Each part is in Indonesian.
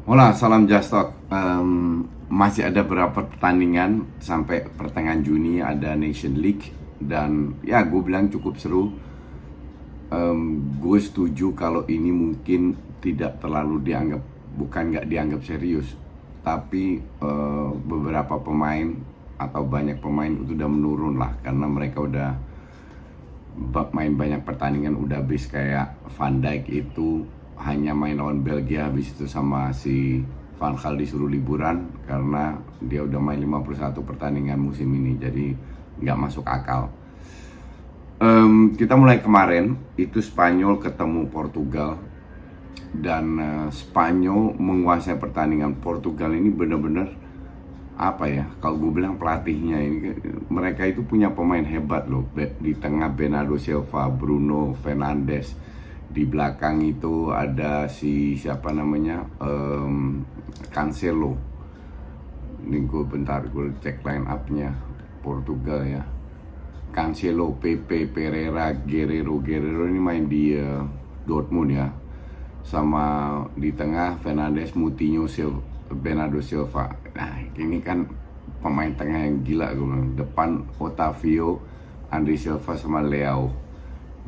Hola, salam Jastok. Masih ada beberapa pertandingan sampai pertengahan Juni ada Nation League dan ya gue bilang cukup seru. Gue setuju kalau ini mungkin tidak terlalu dianggap, bukan nggak dianggap serius, tapi beberapa pemain atau banyak pemain itu udah menurun lah karena mereka udah main banyak pertandingan udah habis. Kayak Van Dijk itu hanya main lawan Belgia, habis itu sama si Van Gaal disuruh liburan karena dia udah main 51 pertandingan musim ini, jadi nggak masuk akal. Kita mulai kemarin itu Spanyol ketemu Portugal dan Spanyol menguasai pertandingan. Portugal ini bener-bener apa ya, kalau gue bilang pelatihnya ini, mereka itu punya pemain hebat loh. Di tengah Bernardo Silva, Bruno Fernandes, di belakang itu ada si siapa namanya, Cancelo. Ini gue bentar, gue cek line up-nya Portugal ya. Cancelo, Pepe, Pereira, Guerrero ini main di Dortmund ya. Sama di tengah Fernandes, Moutinho, Bernardo Silva. Nah ini kan pemain tengah yang gila gue bilang. Depan Otavio, Andri Silva sama Leao.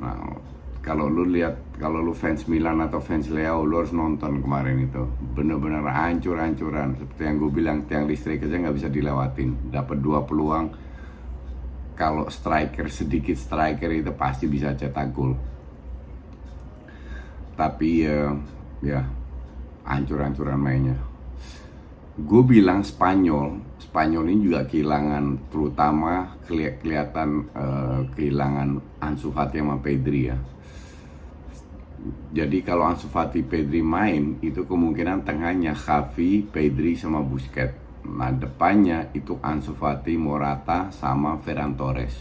Nah kalau lu lihat, kalau lu fans Milan atau fans Leao, lu harus nonton kemarin itu. Bener-bener hancur-hancuran. Seperti yang gue bilang, tiang listrik aja nggak bisa dilewatin. Dapat 2 peluang. Kalau sedikit striker itu pasti bisa cetak gol. Tapi ya hancur-hancuran mainnya. Gue bilang Spanyol ini juga kehilangan, terutama kelihatan kehilangan Ansu Fati sama Pedri ya. Jadi kalau Ansu Fati, Pedri main, itu kemungkinan tengahnya Xavi, Pedri sama Busquets. Nah depannya itu Ansu Fati, Morata sama Ferran Torres.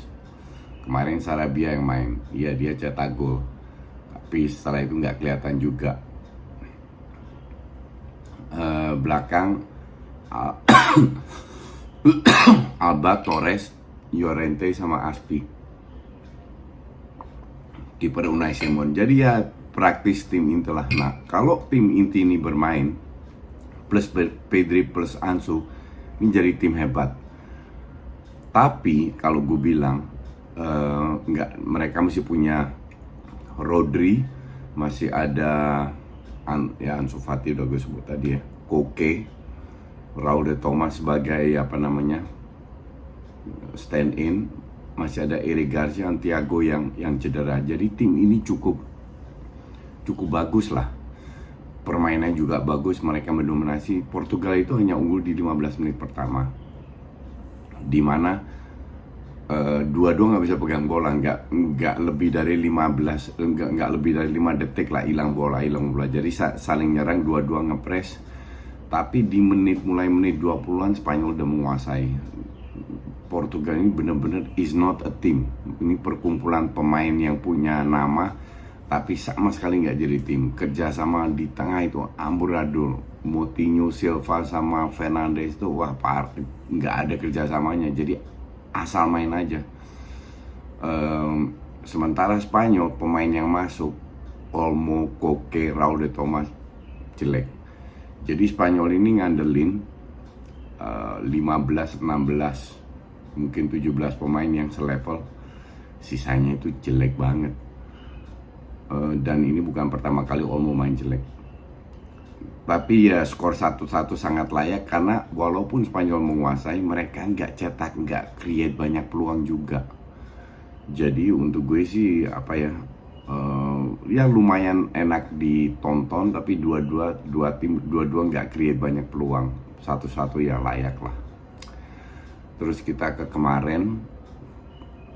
Kemarin Sarabia yang main, iya dia cetak gol, tapi setelah itu nggak kelihatan juga. Belakang Alba, Torres, Llorente sama Aspi. Kiper Unai Simon. Jadi ya praktis tim itulah. Nah kalau tim inti ini bermain plus Pedri plus Ansu, ini jadi tim hebat. Tapi kalau gue bilang nggak, mereka masih punya Rodri, masih ada ya Ansu Fati udah gue sebut tadi ya, Koke, Raul de Thomas sebagai apa namanya stand in, masih ada Eric Garcia, Thiago yang cedera. Jadi tim ini cukup bagus lah. Permainannya juga bagus, mereka mendominasi. Portugal itu hanya unggul di 15 menit pertama, dimana dua-dua nggak bisa pegang bola, nggak lebih dari 15, nggak lebih dari 5 detik lah hilang bola. Jadi saling nyerang, dua-dua ngepres. Tapi di mulai menit 20-an Spanyol udah menguasai. Portugal ini bener-bener is not a team. Ini perkumpulan pemain yang punya nama tapi sama sekali nggak jadi tim. Kerjasama di tengah itu amburadul. Moutinho, Silva sama Fernandes itu wah nggak ada kerjasamanya. Jadi asal main aja. Sementara Spanyol pemain yang masuk Olmo, Koke, Raul de Thomas jelek. Jadi Spanyol ini ngandelin 15, 16, mungkin 17 pemain yang selevel. Sisanya itu jelek banget. Dan ini bukan pertama kali Olmo main jelek. Tapi ya skor 1-1 sangat layak karena walaupun Spanyol menguasai, mereka nggak cetak, nggak create banyak peluang juga. Jadi untuk gue sih apa ya, ya lumayan enak ditonton, tapi dua tim nggak create banyak peluang. 1-1 ya layak lah. Terus kita ke kemarin,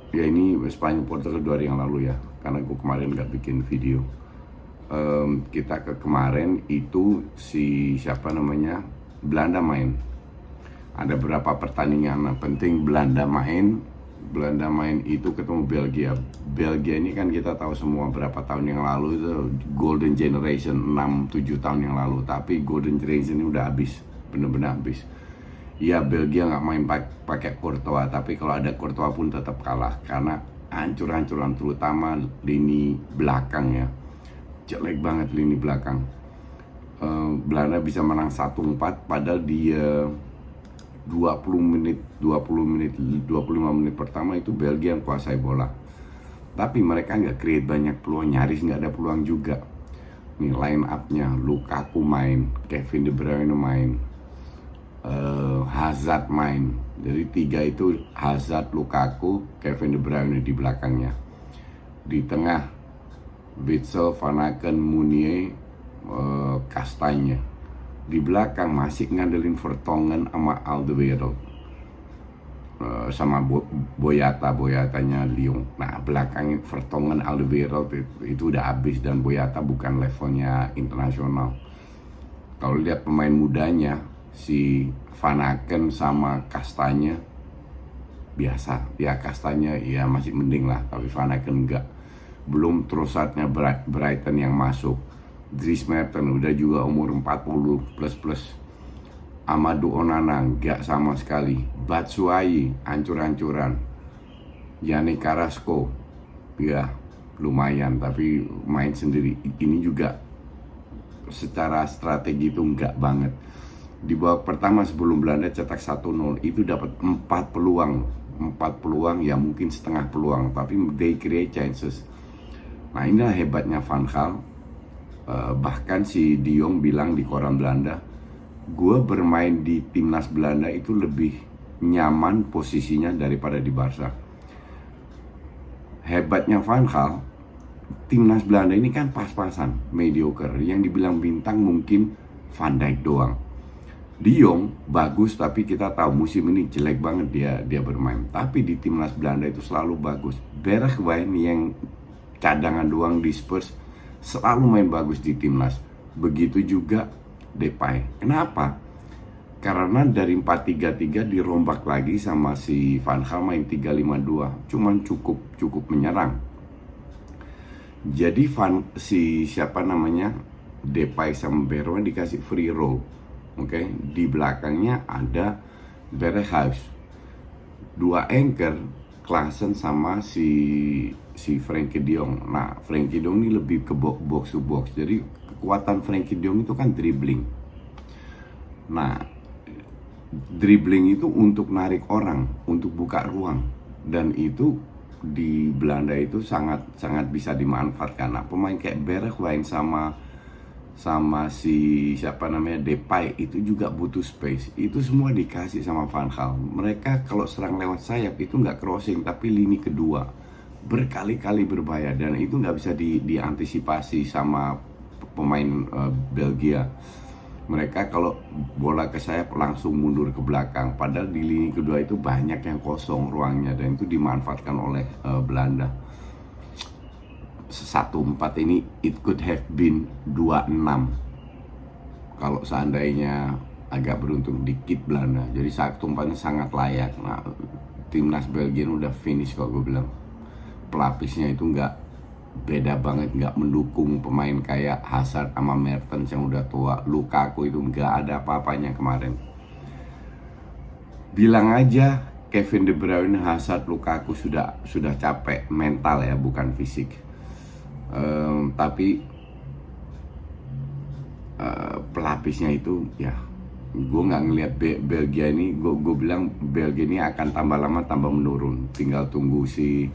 ya ini Spanyol Portugal 2 hari yang lalu ya, karena gue kemarin nggak bikin video. Kita ke kemarin itu si siapa namanya, Belanda main. Ada berapa pertandingan penting Belanda main itu ketemu Belgia. Belgia ini kan kita tahu semua berapa tahun yang lalu itu Golden Generation, 6-7 tahun yang lalu. Tapi Golden Generation ini udah habis, bener-bener habis. Ya Belgia nggak main pakai Courtois, tapi kalau ada Courtois pun tetap kalah karena hancur-hancuran, terutama lini belakang ya. Jelek banget lini belakang. Belanda bisa menang 1-4 padahal di 25 menit pertama itu Belgia yang kuasai bola. Tapi mereka nggak create banyak peluang, nyaris nggak ada peluang juga. Nih line up-nya, Lukaku main, Kevin De Bruyne main, Hazard main. Jadi 3 itu Hazard, Lukaku, Kevin De Bruyne di belakangnya. Di tengah Witsel, Van Aken, Meunier, Kastanje. Di belakang masih ngandelin Vertonghen sama Alderweireld, sama Boyatanya Lyon. Nah belakang Vertonghen, Alderweireld itu udah habis, dan Boyata bukan levelnya internasional. Kalau lihat pemain mudanya si Van Aken sama Kastanje biasa ya, Kastanje ya masih mending lah, tapi Van Aken enggak. Belum Trossardnya Brighton yang masuk, Dries Mertens udah juga umur 40 plus. Amadou Onana nggak sama sekali. Batshuayi ancur-ancuran. Yannick Carrasco ya lumayan tapi main sendiri. Ini juga secara strategi itu nggak banget. Di babak pertama sebelum Belanda cetak 1-0 itu dapat 4 peluang. 4 peluang ya mungkin setengah peluang, tapi they create chances. Nah inilah hebatnya Van Gaal. Bahkan si De Jong bilang di koran Belanda, gue bermain di timnas Belanda itu lebih nyaman posisinya daripada di Barca. Hebatnya Van Gaal, timnas Belanda ini kan pas-pasan, mediocre. Yang dibilang bintang mungkin Van Dijk doang. De Jong bagus, tapi kita tahu musim ini jelek banget dia bermain. Tapi di timnas Belanda itu selalu bagus. Bergwijn yang cadangan doang di Spurs selalu main bagus di timnas. Begitu juga Depay. Kenapa? Karena dari 4-3-3 dirombak lagi sama si Van Gaal main 3-5-2. Cuman cukup menyerang. Jadi Depay sama Bergwijn dikasih free roll. Oke, di belakangnya ada Berghuis. 2 anchor, Klaassen sama si Frenkie de Jong. Nah, Frenkie de Jong ini lebih ke box to box. Jadi kekuatan Frenkie de Jong itu kan dribbling. Nah, dribbling itu untuk narik orang, untuk buka ruang, dan itu di Belanda itu sangat bisa dimanfaatkan. Nah, pemain kayak Bergwijn sama si Depay itu juga butuh space. Itu semua dikasih sama Van Gaal. Mereka kalau serang lewat sayap itu nggak crossing tapi lini kedua, berkali-kali berbahaya, dan itu nggak bisa diantisipasi sama pemain Belgia. Mereka kalau bola ke sayap langsung mundur ke belakang, padahal di lini kedua itu banyak yang kosong ruangnya, dan itu dimanfaatkan oleh Belanda. 1-4 ini it could have been 2-6 kalau seandainya agak beruntung dikit Belanda. Jadi 1-4 sangat layak. Nah, timnas Belgia udah finish kalau gue bilang. Pelapisnya itu nggak beda banget, nggak mendukung pemain kayak Hazard sama Mertens yang udah tua. Lukaku itu nggak ada apa-apanya kemarin. Bilang aja Kevin De Bruyne, Hazard, Lukaku sudah capek mental ya, bukan fisik. Tapi pelapisnya itu ya, gue nggak ngelihat Belgia ini. Gue bilang Belgia ini akan tambah lama tambah menurun. Tinggal tunggu si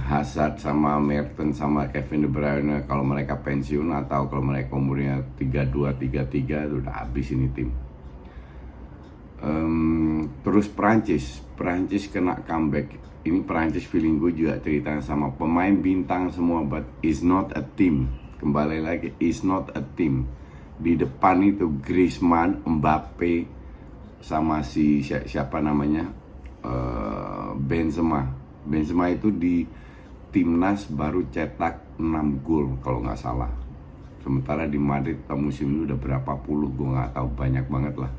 Hazard sama Mertens sama Kevin De Bruyne kalau mereka pensiun, atau kalau mereka umurnya 32-33 itu udah habis ini tim. Terus Prancis kena comeback. Ini Prancis feeling gue juga ceritanya sama pemain bintang semua, but is not a team. Kembali lagi, is not a team. Di depan itu Griezmann, Mbappe, sama si Benzema. Benzema itu di timnas baru cetak 6 gol kalau nggak salah. Sementara di Madrid musim ini udah berapa puluh, gue nggak tahu, banyak banget lah.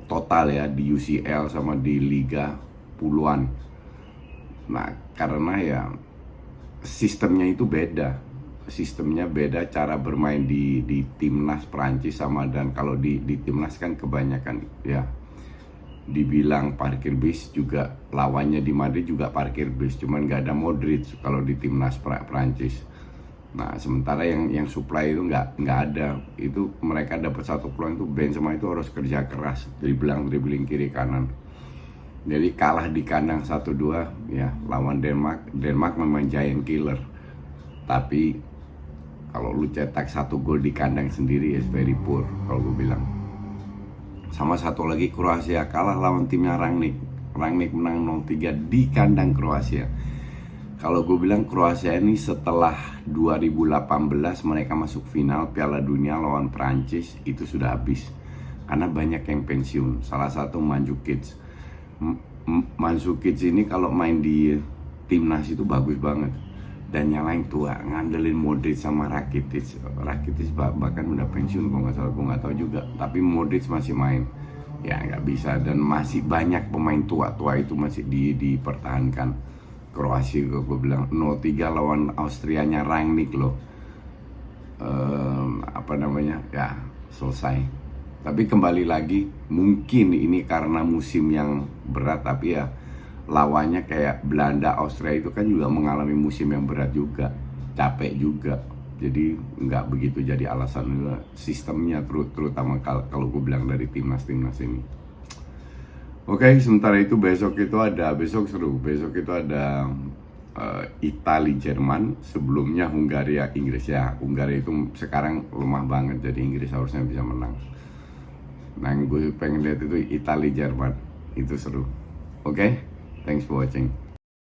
Total ya di UCL sama di Liga puluhan. Nah, karena ya sistemnya itu beda. Sistemnya beda, cara bermain di timnas Prancis sama, dan kalau di timnas kan kebanyakan ya dibilang parkir bis, juga lawannya di Madrid juga parkir bis, cuman nggak ada Modric kalau di timnas Prancis. Nah sementara yang supply itu nggak ada, itu mereka dapat satu peluang itu Benzema itu harus kerja keras, dribbling kiri kanan. Jadi kalah di kandang 1-2 ya lawan Denmark memang giant killer. Tapi kalau lu cetak satu gol di kandang sendiri is very poor kalau gue bilang. Sama satu lagi Kroasia kalah lawan timnya Rangnick menang 0-3 di kandang Kroasia. Kalau gue bilang Kroasia ini setelah 2018 mereka masuk final Piala Dunia lawan Prancis itu sudah habis. Karena banyak yang pensiun. Salah satu Mandzukic. Mandzukic ini kalau main di timnas itu bagus banget. Dan yang lain tua, ngandelin Modric sama Rakitic. Rakitic bahkan udah pensiun kalau nggak salah, gue nggak tahu juga. Tapi Modric masih main. Ya nggak bisa, dan masih banyak pemain tua itu masih dipertahankan. Kroasia gue bilang 0-3 lawan Austrianya Rangnick loh. Ya selesai. Tapi kembali lagi mungkin ini karena musim yang berat, tapi ya lawannya kayak Belanda, Austria itu kan juga mengalami musim yang berat juga, capek juga. Jadi nggak begitu jadi alasan juga sistemnya, terutama kalau gue bilang dari timnas ini. Oke, sementara itu besok seru. Besok itu ada Italia Jerman, sebelumnya Hungaria Inggris ya. Hungaria itu sekarang lemah banget, jadi Inggris harusnya bisa menang. Nah, yang gue pengen lihat itu Italia Jerman, itu seru. Oke, thanks for watching.